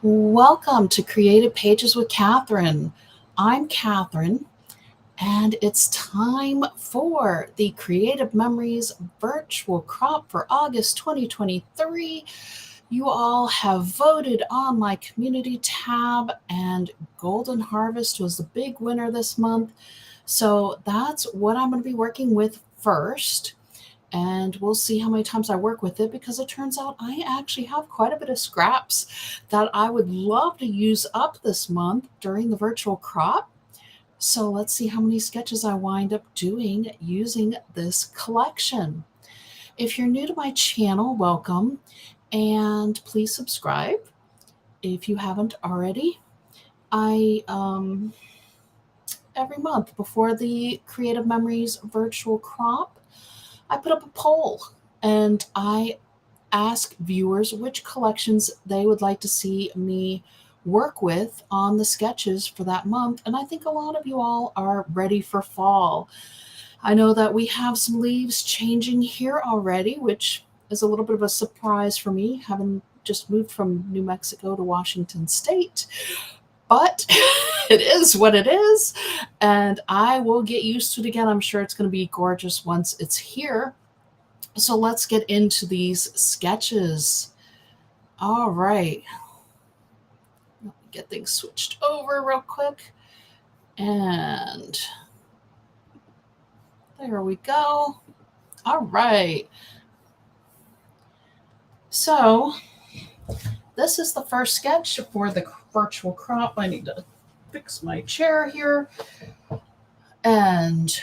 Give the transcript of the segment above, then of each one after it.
Welcome to Creative Pages with Catherine. I'm Catherine, and it's time for the Creative Memories virtual crop for August 2023. You all have voted on my community tab, and Golden Harvest was the big winner this month. So that's what I'm going to be working with first. And we'll see how many times I work with it, because it turns out I actually have quite a bit of scraps that I would love to use up this month during the virtual crop. So let's see how many sketches I wind up doing using this collection. If you're new to my channel, welcome, and please subscribe if you haven't already. I every month before the Creative Memories virtual crop, I put up a poll and I ask viewers which collections they would like to see me work with on the sketches for that month. And I think a lot of you all are ready for fall. I know that we have some leaves changing here already, which is a little bit of a surprise for me, having just moved from New Mexico to Washington State. But it is what it is, and I will get used to it again. I'm sure it's going to be gorgeous once it's here. So let's get into these sketches. All right. Let me get things switched over real quick. And there we go. All right. So this is the first sketch for the virtual crop. I need to fix my chair here. And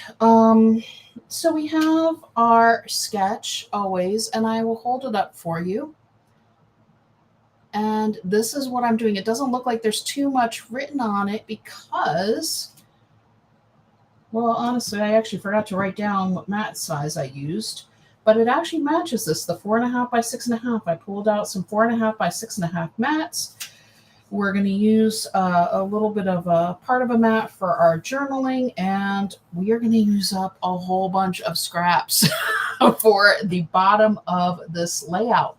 so we have our sketch always, and I will hold it up for you. And this is what I'm doing. It doesn't look like there's too much written on it because, well, honestly, I actually forgot to write down what mat size I used, but it actually matches this, the 4.5 by 6.5. I pulled out some 4.5 by 6.5 mats. We're going to use a little bit of a part of a mat for our journaling, and we are going to use up a whole bunch of scraps for the bottom of this layout.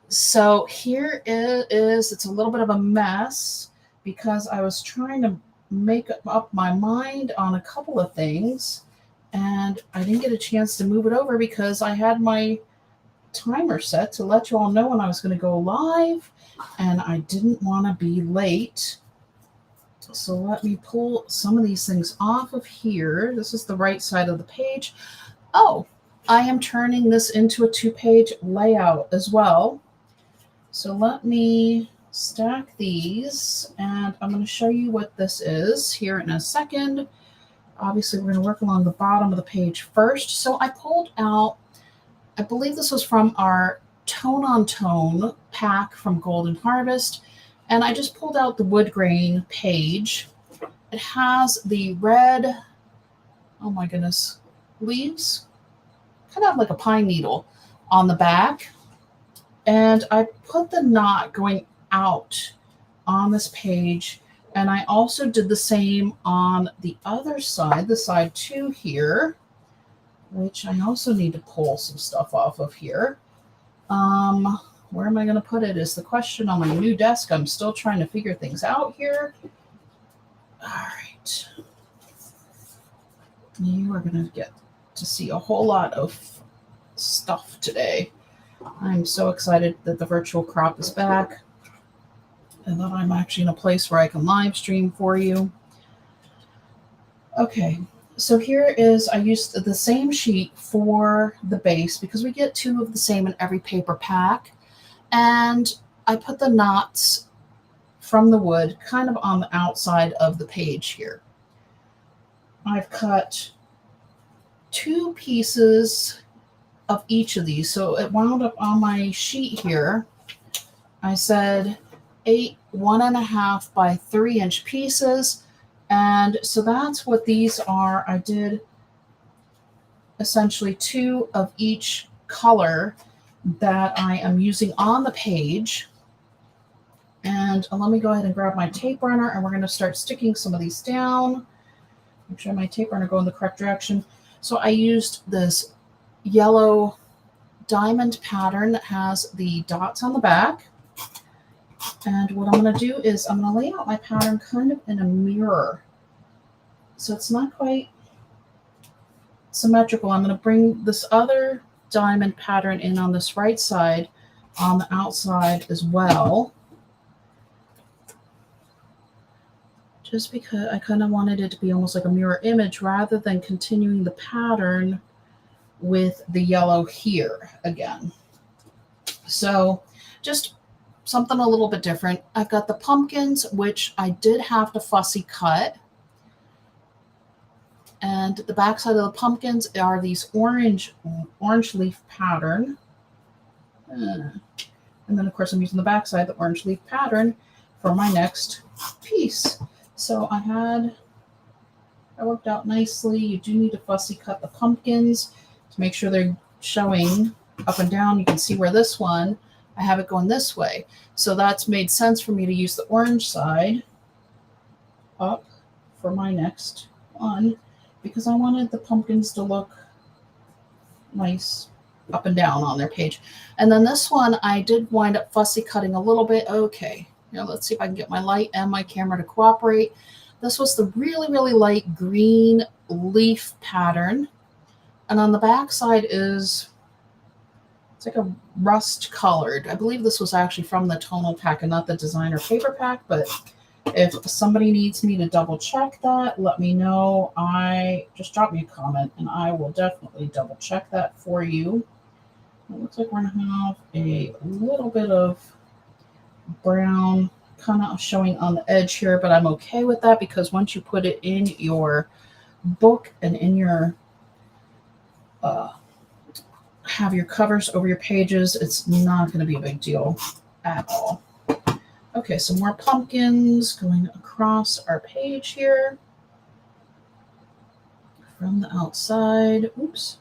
So here it is. It's a little bit of a mess because I was trying to make up my mind on a couple of things, and I didn't get a chance to move it over because I had my timer set to let you all know when I was going to go live, and I didn't want to be late. So let me pull some of these things off of here. This is the right side of the page. Oh, I am turning this into a 2-page layout as well. So let me stack these, and I'm going to show you what this is here in a second. Obviously, we're going to work along the bottom of the page first. So I pulled out, I believe this was from our Tone on Tone pack from Golden Harvest, and I just pulled out the wood grain page. It has the red, oh my goodness, leaves, kind of like a pine needle on the back. And I put the knot going out on this page, and I also did the same on the other side, the side 2 here, which I also need to pull some stuff off of here. Where am I going to put it is the question on my new desk. I'm still trying to figure things out here. All right. You are going to get to see a whole lot of stuff today. I'm so excited that the virtual crop is back and that I'm actually in a place where I can live stream for you. Okay, so here is, I used the same sheet for the base because we get 2 of the same in every paper pack. And I put the knots from the wood kind of on the outside of the page here. I've cut 2 pieces of each of these. So it wound up on my sheet here. I said 8 1.5 by 3-inch pieces. And so that's what these are. I did essentially 2 of each color that I am using on the page. And let me go ahead and grab my tape runner, and we're going to start sticking some of these down. Make sure my tape runner go in the correct direction. So I used this yellow diamond pattern that has the dots on the back. And what I'm going to do is I'm going to lay out my pattern kind of in a mirror. So it's not quite symmetrical. I'm going to bring this other diamond pattern in on this right side on the outside as well. Just because I kind of wanted it to be almost like a mirror image rather than continuing the pattern with the yellow here again. So just something a little bit different. I've got the pumpkins, which I did have to fussy cut. And the back side of the pumpkins are these orange leaf pattern. And then, of course, I'm using the back side, the orange leaf pattern, for my next piece. So that worked out nicely. You do need to fussy cut the pumpkins to make sure they're showing up and down. You can see where this one, I have it going this way. So that's made sense for me to use the orange side up for my next one, because I wanted the pumpkins to look nice up and down on their page. And then this one, I did wind up fussy cutting a little bit. Okay, now let's see if I can get my light and my camera to cooperate. This was the really, really light green leaf pattern. And on the back side it's like a rust colored. I believe this was actually from the tonal pack and not the designer paper pack, but if somebody needs me to double check that, let me know. Just drop me a comment and I will definitely double check that for you. It looks like we're going to have a little bit of brown kind of showing on the edge here, but I'm okay with that because once you put it in your book and in your have your covers over your pages, it's not going to be a big deal at all. Okay, some more pumpkins going across our page here from the outside. Oops.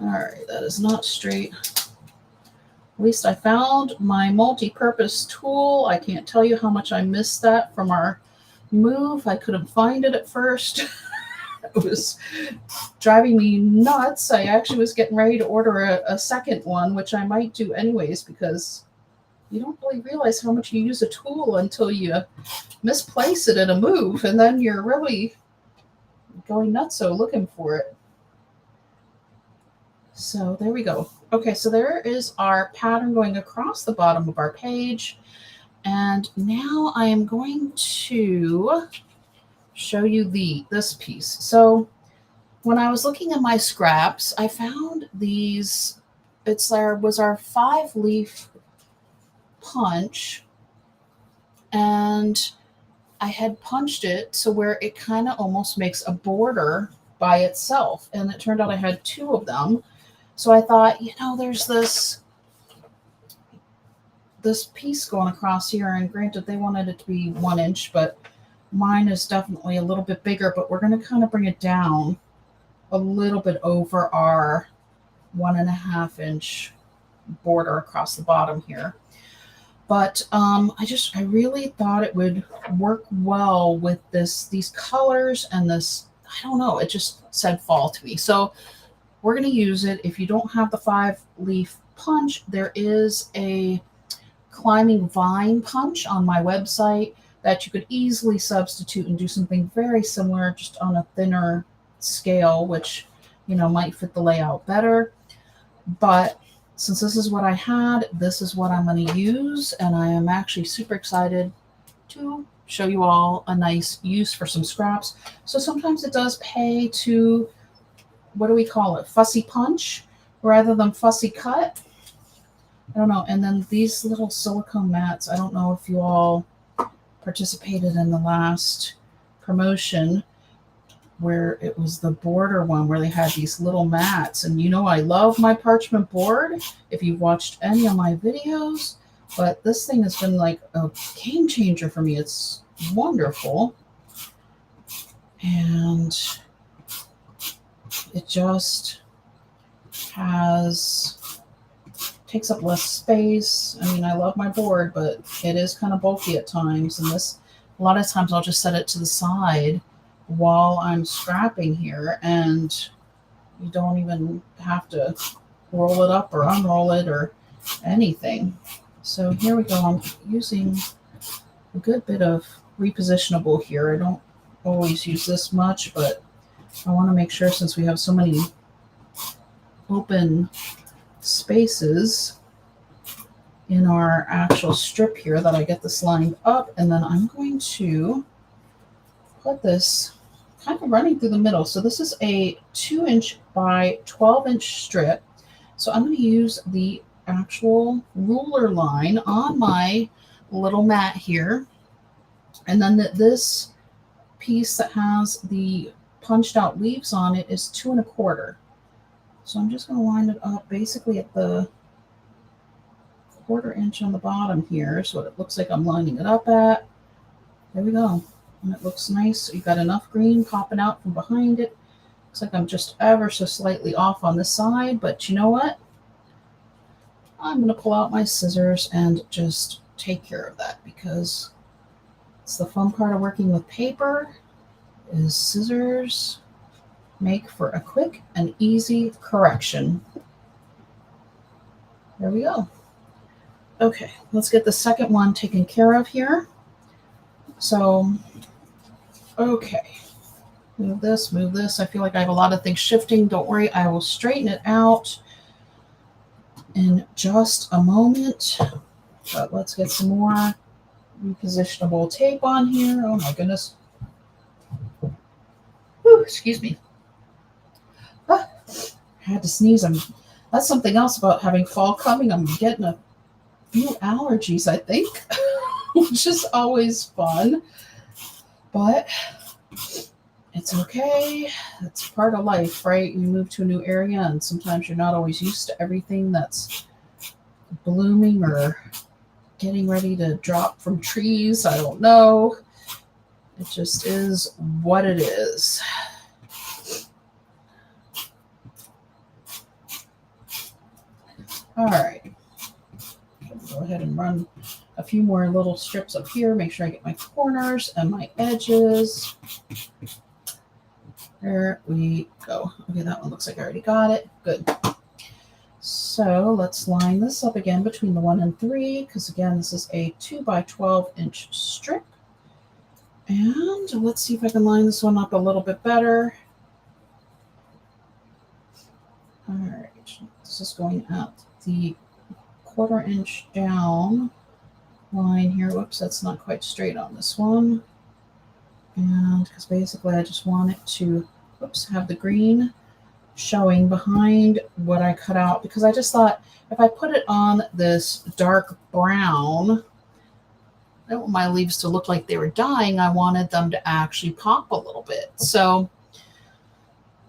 All right, that is not straight. At least I found my multi-purpose tool. I can't tell you how much I missed that from our move. I couldn't find it at first. It was driving me nuts. I actually was getting ready to order a second one, which I might do anyways, because you don't really realize how much you use a tool until you misplace it in a move, and then you're really going nutso looking for it. So there we go. Okay, so there is our pattern going across the bottom of our page. And now I am going to show you this piece. So when I was looking at my scraps, I found these. Was our 5-leaf punch, and I had punched it so where it kind of almost makes a border by itself, and it turned out I had 2 of them. So I thought, there's this piece going across here, and granted they wanted it to be 1 inch, but mine is definitely a little bit bigger, but we're going to kind of bring it down a little bit over our 1.5 inch border across the bottom here. But I really thought it would work well with these colors and this. I don't know, it just said fall to me. So we're going to use it. If you don't have the 5-leaf punch, there is a climbing vine punch on my website that you could easily substitute and do something very similar, just on a thinner scale, which might fit the layout better. But since this is what I had, this is what I'm going to use, and I am actually super excited to show you all a nice use for some scraps. So sometimes it does pay to, what do we call it, fussy punch rather than fussy cut. I don't know. And then these little silicone mats, I don't know if you all participated in the last promotion where it was the border one where they had these little mats. And I love my parchment board if you've watched any of my videos, but this thing has been like a game changer for me. It's wonderful. And it just takes up less space. I mean, I love my board, but it is kind of bulky at times. And a lot of times I'll just set it to the side while I'm scrapping here, and you don't even have to roll it up or unroll it or anything. So here we go. I'm using a good bit of repositionable here. I don't always use this much, but I want to make sure, since we have so many open spaces in our actual strip here, that I get this lined up. And then I'm going to put this kind of running through the middle. So this is a 2-inch by 12-inch strip. So I'm going to use the actual ruler line on my little mat here. And then this piece that has the punched out leaves on it is 2 1/4. So I'm just going to line it up basically at the 1/4 inch on the bottom here is what it looks like I'm lining it up at. There we go. And it looks nice. You've got enough green popping out from behind it. Looks like I'm just ever so slightly off on the side, but you know what? I'm going to pull out my scissors and just take care of that, because it's the fun part of working with paper, is scissors make for a quick and easy correction. There we go. Okay, let's get the second one taken care of here. So, okay, move this, move this. I feel like I have a lot of things shifting. Don't worry, I will straighten it out in just a moment. But let's get some more repositionable tape on here. Oh my goodness. Whew, excuse me. Ah, I had to sneeze. That's something else about having fall coming. I'm getting a few allergies, I think, which is always fun. But it's okay. It's part of life, right? You move to a new area, and sometimes you're not always used to everything that's blooming or getting ready to drop from trees. I don't know. It just is what it is. All right. Go ahead and run a few more little strips up here. Make sure I get my corners and my edges. There we go. Okay, that one looks like I already got it. Good. So let's line this up again between the 1 and 3, because again, this is a 2 by 12-inch strip. And let's see if I can line this one up a little bit better. All right, this is going at the 1/4 inch down line here. Whoops, that's not quite straight on this one. And because basically I just want it to, have the green showing behind what I cut out, because I just thought if I put it on this dark brown, I don't want my leaves to look like they were dying. I wanted them to actually pop a little bit. So,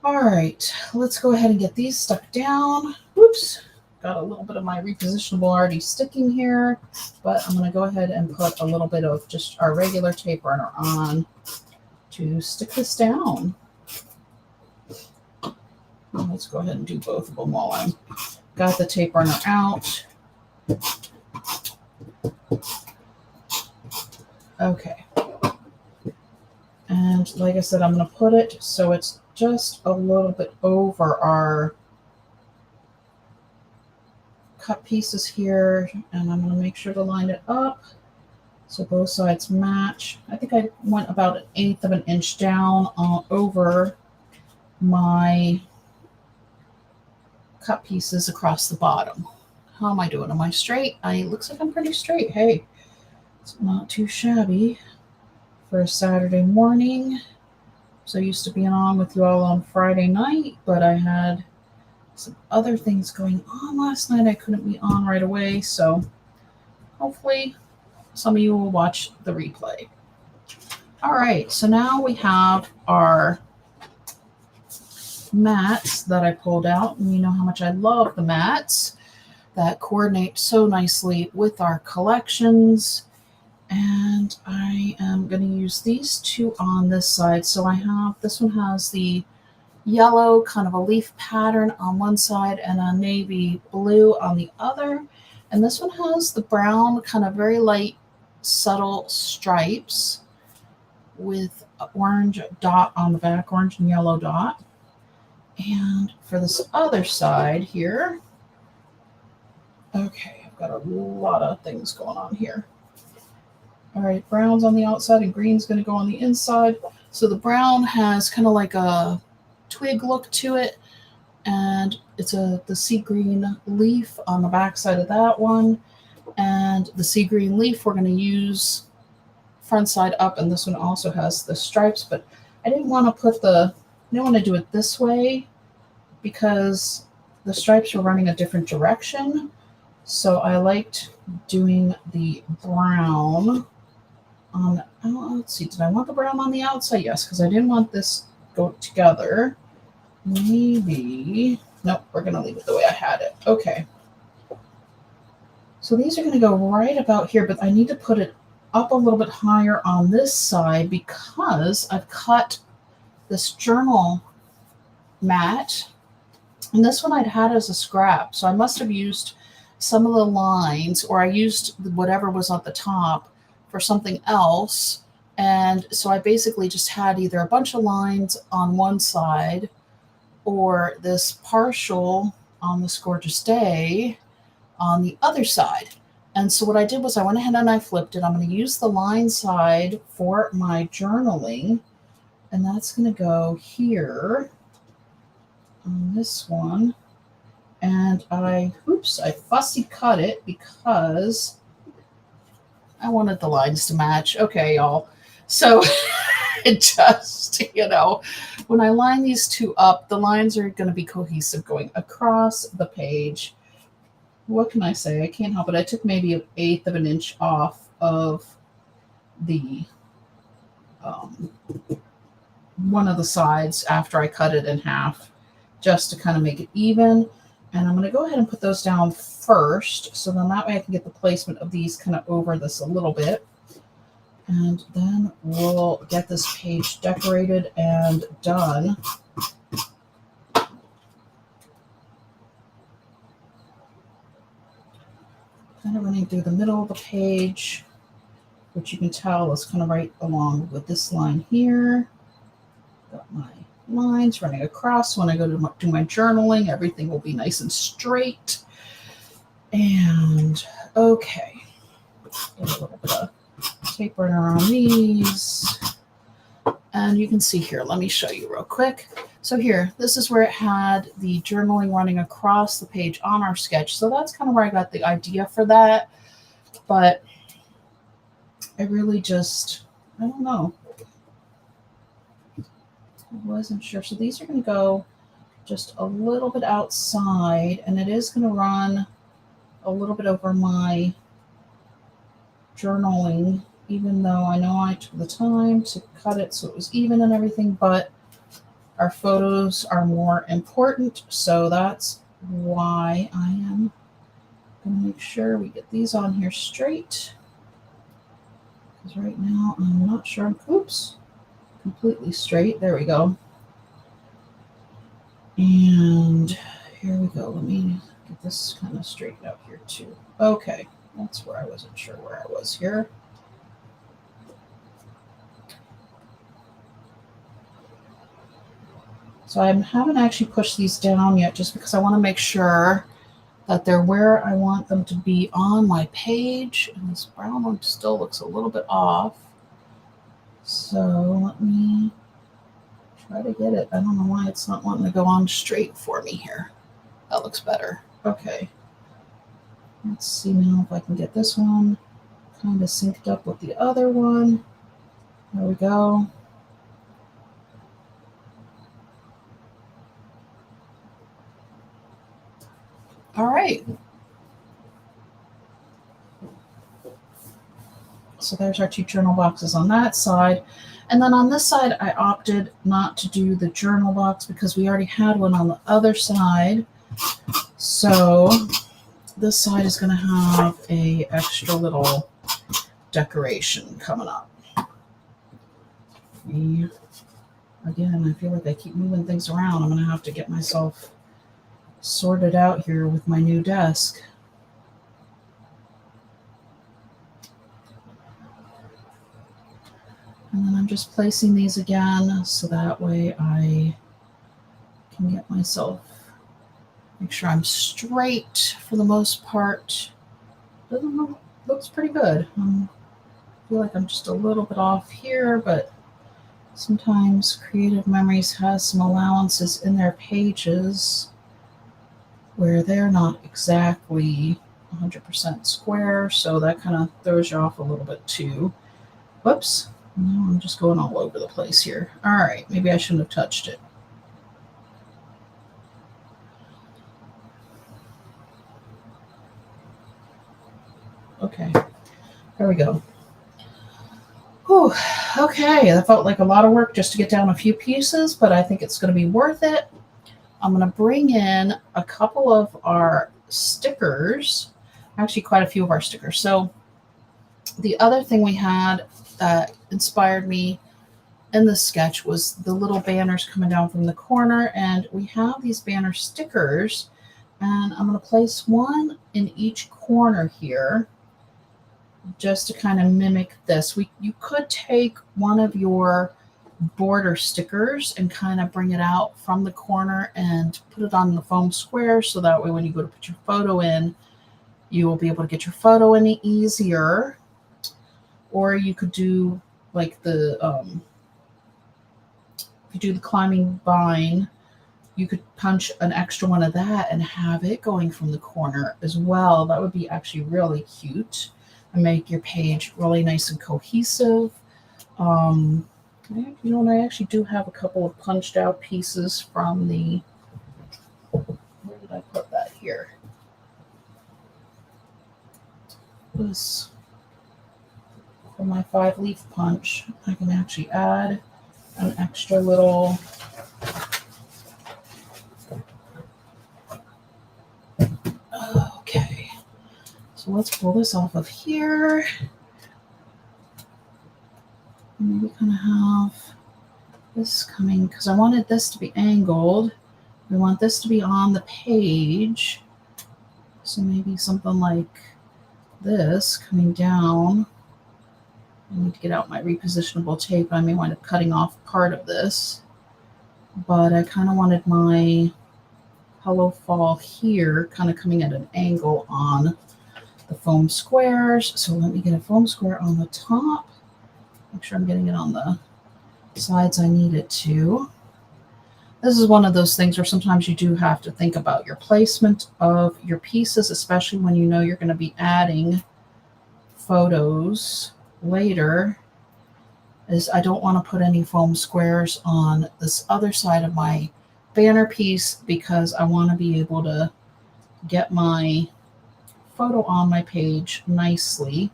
all right, let's go ahead and get these stuck down. Whoops. Got a little bit of my repositionable already sticking here, but I'm going to go ahead and put a little bit of just our regular tape runner on to stick this down. And let's go ahead and do both of them while I'm got the tape runner out. Okay. And like I said, I'm going to put it so it's just a little bit over our cut pieces here, and I'm going to make sure to line it up so both sides match. I think I went about 1/8 of an inch down over my cut pieces across the bottom. How am I doing? Am I straight? It looks like I'm pretty straight. Hey, it's not too shabby for a Saturday morning. So used to being on with you all on Friday night, but I had some other things going on last night. I couldn't be on right away, so hopefully some of you will watch the replay. All right, so now we have our mats that I pulled out, and you know how much I love the mats that coordinate so nicely with our collections. And I am going to use these two on this side. So I have, this one has the yellow kind of a leaf pattern on one side and a navy blue on the other. And this one has the brown kind of very light, subtle stripes with an orange dot on the back, orange and yellow dot. And for this other side here, okay, I've got a lot of things going on here. All right, brown's on the outside and green's going to go on the inside. So the brown has kind of like a twig look to it, and it's the sea green leaf on the back side of that one. And the sea green leaf we're going to use front side up, and this one also has the stripes, but I didn't want to do it this way because the stripes were running a different direction. So I liked doing the brown on, let's see, did I want the brown on the outside? Yes, because I didn't want this to go together. Maybe, nope, we're going to leave it the way I had it. Okay. So these are going to go right about here, but I need to put it up a little bit higher on this side because I've cut this journal mat, and this one I'd had as a scrap. So I must have used some of the lines, or I used whatever was at the top for something else. And so I basically just had either a bunch of lines on one side or this partial on This Gorgeous Day on the other side. And so what I did was I went ahead and I flipped it. I'm going to use the line side for my journaling, and that's going to go here on this one. And I fussy cut it because I wanted the lines to match. Okay, y'all. So it just, when I line these two up, the lines are going to be cohesive going across the page. What can I say? I can't help it. I took maybe 1/8 of an inch off of the one of the sides after I cut it in half, just to kind of make it even. And I'm going to go ahead and put those down first, so then that way I can get the placement of these kind of over this a little bit. And then we'll get this page decorated and done. Kind of running through the middle of the page, which you can tell is kind of right along with this line here. Got my lines running across. When I go to do my journaling, everything will be nice and straight. And okay, get a little bit of tape runner on these. And you can see here, let me show you real quick. So here, this is where it had the journaling running across the page on our sketch. So that's kind of where I got the idea for that. But I really just, I don't know. I wasn't sure. So these are going to go just a little bit outside, and it is going to run a little bit over my journaling, even though I know I took the time to cut it so it was even and everything, but our photos are more important. So that's why I am going to make sure we get these on here straight. Because right now I'm not sure I'm, completely straight. There we go. And here we go. Let me get this kind of straightened out here too. Okay, that's where I wasn't sure where I was here. So I haven't actually pushed these down yet just because I want to make sure that they're where I want them to be on my page. And this brown one still looks a little bit off. So let me try to get it. I don't know why it's not wanting to go on straight for me here. That looks better. Okay. Let's see now if I can get this one kind of synced up with the other one. There we go. All right. So there's our two journal boxes on that side. And then on this side, I opted not to do the journal box because we already had one on the other side. So this side is going to have a extra little decoration coming up. And again, I feel like I keep moving things around. I'm going to have to get myself sorted out here with my new desk. And then I'm just placing these again so that way I can get myself, make sure I'm straight for the most part. doesn't look, looks pretty good. I feel like I'm just a little bit off here, but sometimes Creative Memories has some allowances in their pages where they're not exactly 100% square, so that kind of throws you off a little bit too. Whoops. No, I'm just going all over the place here. All right, maybe I shouldn't have touched it. Okay, there we go. Whew. Okay, that felt like a lot of work just to get down a few pieces, but I think it's going to be worth it. I'm going to bring in a couple of our stickers, actually quite a few of our stickers. So the other thing we had that inspired me in the sketch was the little banners coming down from the corner, and we have these banner stickers, and I'm going to place one in each corner here just to kind of mimic this. You could take one of your border stickers and kind of bring it out from the corner and put it on the foam square, so that way when you go to put your photo in, you will be able to get your photo in easier. Or you could do like the if you do the climbing vine, you could punch an extra one of that and have it going from the corner as well. That would be actually really cute and make your page really nice and cohesive. You know, and I actually do have a couple of punched out pieces from the, where did I put that here? This, for my 5-leaf punch, I can actually add an extra little okay. So let's pull this off of here. And we kind of have this coming, because I wanted this to be angled. We want this to be on the page. So maybe something like this coming down. I need to get out my repositionable tape. I may wind up cutting off part of this. But I kind of wanted my Hello Fall here kind of coming at an angle on the foam squares. So let me get a foam square on the top. Make sure I'm getting it on the sides I need it to. This is one of those things where sometimes you do have to think about your placement of your pieces, especially when you know you're going to be adding photos later. Is I don't want to put any foam squares on this other side of my banner piece, because I want to be able to get my photo on my page nicely.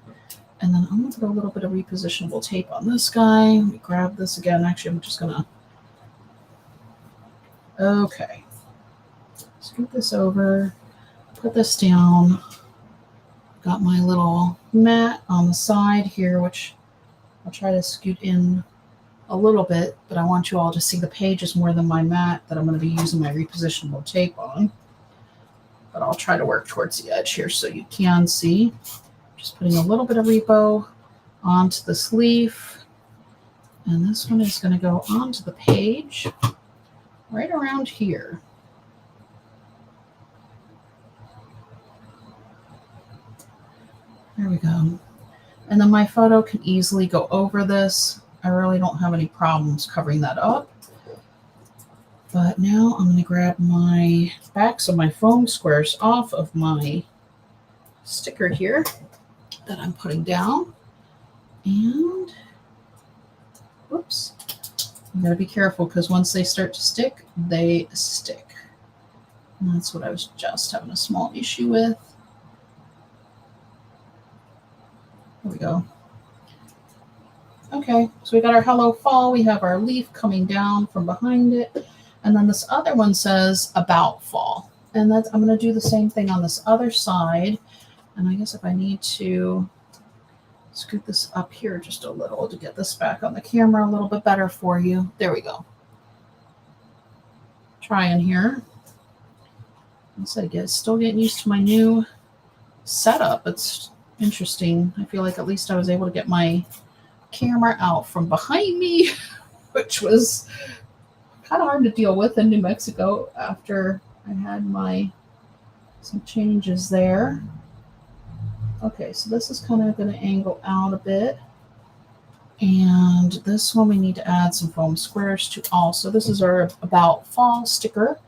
And then I'm going to put a little bit of repositionable tape on this guy. Let me grab this again. Actually, I'm just going to, okay. Scoot this over, put this down. Got my little mat on the side here, which I'll try to scoot in a little bit, but I want you all to see the pages more than my mat that I'm going to be using my repositionable tape on. But I'll try to work towards the edge here so you can see. Just putting a little bit of repo onto this leaf. And this one is going to go onto the page right around here. There we go. And then my photo can easily go over this. I really don't have any problems covering that up. But now I'm going to grab my backs of my foam squares off of my sticker here that I'm putting down. And, whoops, you gotta be careful, because once they start to stick, they stick. And that's what I was just having a small issue with. There we go. Okay, so we got our Hello Fall. We have our leaf coming down from behind it. And then this other one says About Fall. And that's, I'm going to do the same thing on this other side. And I guess if I need to scoot this up here just a little to get this back on the camera a little bit better for you. There we go. Trying here. So I guess still getting used to my new setup. It's interesting. I feel like at least I was able to get my camera out from behind me, which was kind of hard to deal with in New Mexico after I had some changes there. Okay, so this is kind of going to angle out a bit. And this one we need to add some foam squares to also. This is our About Fall sticker.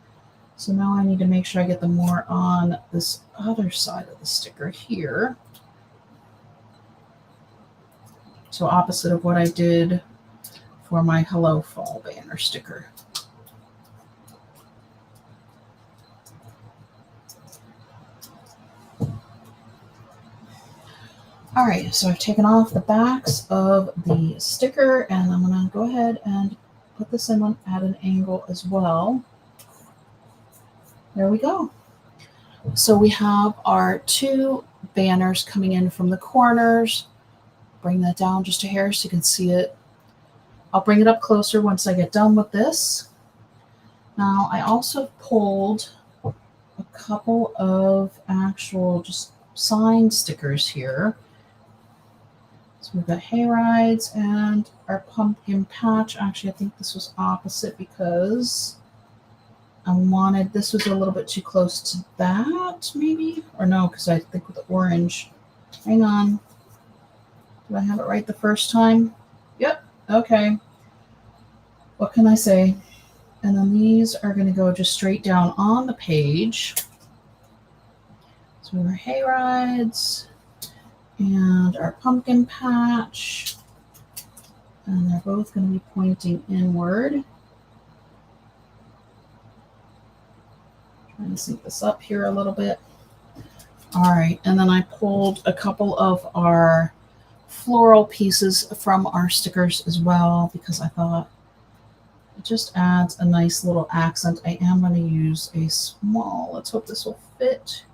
So now I need to make sure I get them more on this other side of the sticker here. So opposite of what I did for my Hello Fall banner sticker. All right, so I've taken off the backs of the sticker, and I'm going to go ahead and put this in at an angle as well. There we go. So we have our two banners coming in from the corners. Bring that down just a hair so you can see it. I'll bring it up closer once I get done with this. Now, I also pulled a couple of actual just sign stickers here. So we've got hay rides and our pumpkin patch. Actually, I think this was opposite because I wanted, this was a little bit too close to that, maybe? Or no, because I think with the orange. Hang on. Did I have it right the first time? Yep. Okay. What can I say? And then these are going to go just straight down on the page. So our hay rides and our pumpkin patch. And they're both going to be pointing inward. Trying to sync this up here a little bit. All right, and then I pulled a couple of our floral pieces from our stickers as well because I thought it just adds a nice little accent. I am going to use a small, let's hope this will fit,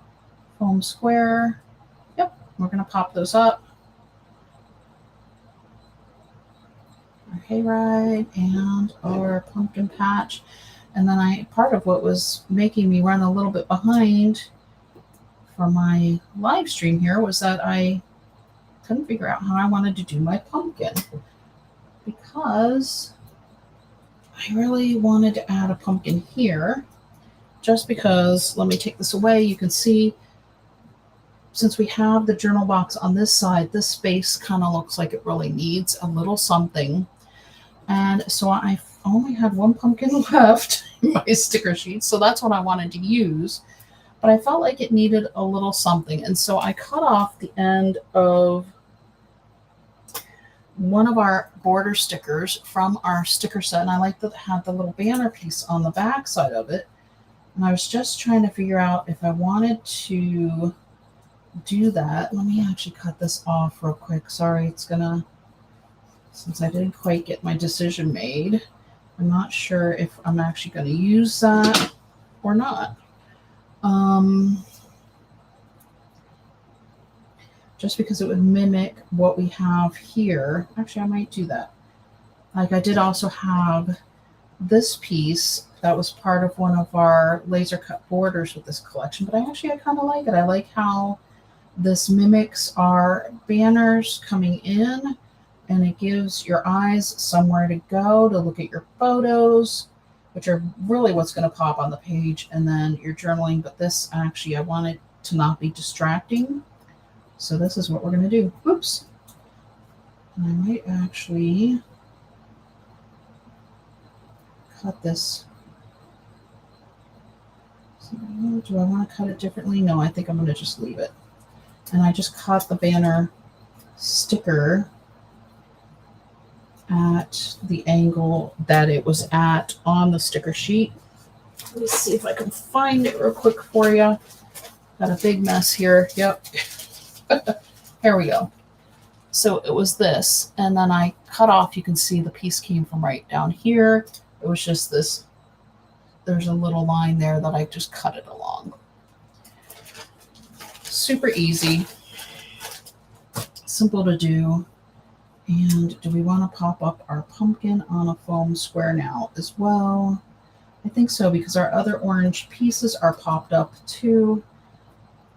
foam square. Yep, we're going to pop those up. Our hayride and our pumpkin patch. And then part of what was making me run a little bit behind for my live stream here was that I couldn't figure out how I wanted to do my pumpkin because I really wanted to add a pumpkin here just because, let me take this away, you can see since we have the journal box on this side, this space kind of looks like it really needs a little something. And so I only had one pumpkin left in my sticker sheet, so that's what I wanted to use. But I felt like it needed a little something, and so I cut off the end of one of our border stickers from our sticker set, and I like that it had the little banner piece on the back side of it. And I was just trying to figure out if I wanted to do that. Let me actually cut this off real quick. Sorry, it's gonna, since I didn't quite get my decision made, I'm not sure if I'm actually going to use that or not. Just because it would mimic what we have here. Actually, I might do that. Like I did also have this piece that was part of one of our laser cut borders with this collection, but I kind of like it. I like how this mimics our banners coming in, and it gives your eyes somewhere to go to look at your photos, which are really what's going to pop on the page, and then your journaling. But this actually, I want it to not be distracting. So this is what we're going to do. Oops. And I might actually cut this. So, do I want to cut it differently? No, I think I'm going to just leave it. And I just cut the banner sticker at the angle that it was at on the sticker sheet. Let me see if I can find it real quick for you. Got a big mess here. Yep. Here we go. So it was this, and then I cut off, you can see the piece came from right down here. It was just this, there's a little line there that I just cut it along. Super easy, simple to do. And do we want to pop up our pumpkin on a foam square now as well? I think so, because our other orange pieces are popped up too.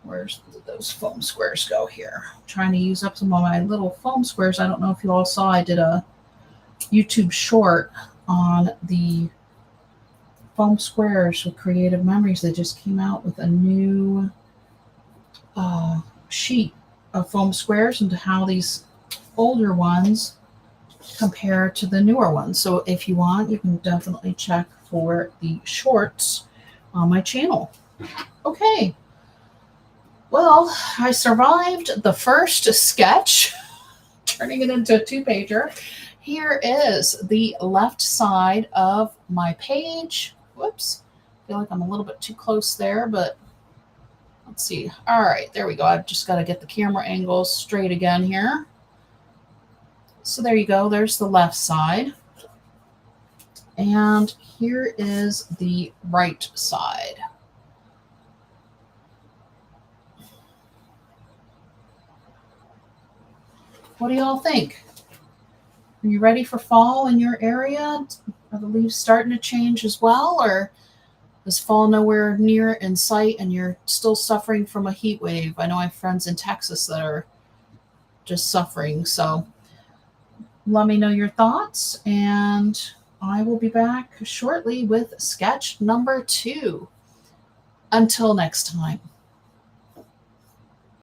Where's those foam squares go here? I'm trying to use up some of my little foam squares. I don't know if you all saw, I did a YouTube short on the foam squares with Creative Memories. They just came out with a new sheet of foam squares and how these older ones compare to the newer ones. So if you want, you can definitely check for the shorts on my channel. Okay. Well, I survived the first sketch, turning it into a 2-pager. Here is the left side of my page. Whoops. I feel like I'm a little bit too close there, but let's see. All right, there we go. I've just got to get the camera angle straight again here. So there you go. There's the left side. And here is the right side. What do y'all think? Are you ready for fall in your area? Are the leaves starting to change as well? Or is fall nowhere near in sight and you're still suffering from a heat wave? I know I have friends in Texas that are just suffering. So let me know your thoughts, and I will be back shortly with sketch number 2. Until next time.